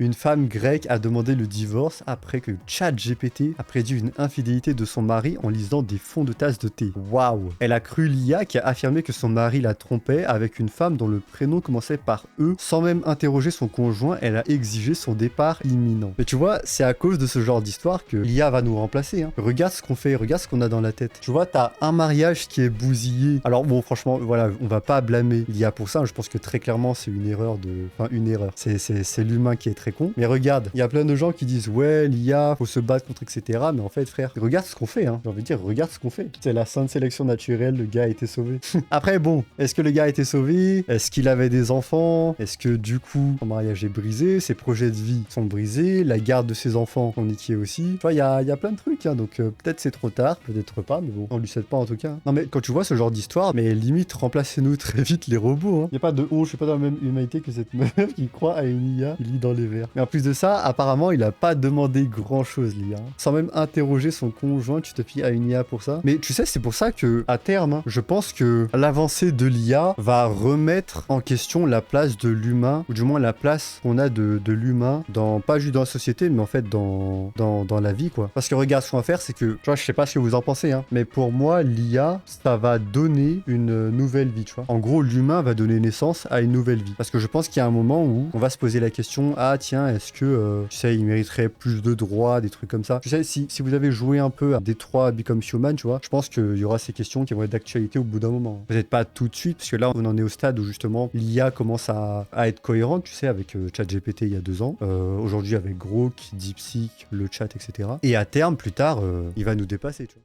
Une femme grecque a demandé le divorce après que ChatGPT a prédit une infidélité de son mari en lisant des fonds de tasse de thé. Waouh! Elle a cru l'IA qui a affirmé que son mari la trompait avec une femme dont le prénom commençait par E. Sans même interroger son conjoint, elle a exigé son départ imminent. Mais tu vois, c'est à cause de ce genre d'histoire que l'IA va nous remplacer. Hein. Regarde ce qu'on fait, regarde ce qu'on a dans la tête. Tu vois, t'as un mariage qui est bousillé. Alors bon, franchement, voilà, on va pas blâmer l'IA pour ça. Je pense que très clairement, c'est une erreur de... Enfin, une erreur. C'est l'humain qui est très con. Mais regarde, il y a plein de gens qui disent ouais, l'IA, faut se battre contre, etc. Mais en fait, frère, regarde ce qu'on fait, hein. J'ai envie de dire, regarde ce qu'on fait. C'est la sainte sélection naturelle, le gars a été sauvé. Après, bon, est-ce que le gars a été sauvé? Est-ce qu'il avait des enfants? Est-ce que du coup, son mariage est brisé? Ses projets de vie sont brisés? La garde de ses enfants sont niqués aussi? Tu vois, il y a plein de trucs, hein. Donc peut-être c'est trop tard, peut-être pas, mais bon, on lui souhaite pas en tout cas. Non mais quand tu vois ce genre d'histoire, mais limite, remplacez-nous très vite les robots, hein. Y a pas de je suis pas dans la même humanité que cette meuf qui croit à une IA qui lit dans les verres. Mais en plus de ça, apparemment, il a pas demandé grand-chose, l'IA. Sans même interroger son conjoint, tu te fies à une IA pour ça. Mais tu sais, c'est pour ça que, à terme, hein, je pense que l'avancée de l'IA va remettre en question la place de l'humain, ou du moins la place qu'on a de l'humain, pas juste dans la société, mais en fait dans la vie, quoi. Parce que regarde, ce qu'on va faire, c'est que, tu vois, je sais pas ce que vous en pensez, hein, mais pour moi, l'IA, ça va donner une nouvelle vie, tu vois. En gros, l'humain va donner naissance à une nouvelle vie. Parce que je pense qu'il y a un moment où on va se poser la question, ah tiens, est-ce que, tu sais, il mériterait plus de droits, des trucs comme ça. Tu sais, si vous avez joué un peu à Detroit Become Human, tu vois, je pense qu'il y aura ces questions qui vont être d'actualité au bout d'un moment. Peut-être pas tout de suite, parce que là, on en est au stade où justement, l'IA commence à être cohérente, tu sais, avec ChatGPT il y a 2 ans. Aujourd'hui, avec Grok, DeepSeek, le chat, etc. Et à terme, plus tard, il va nous dépasser, tu vois.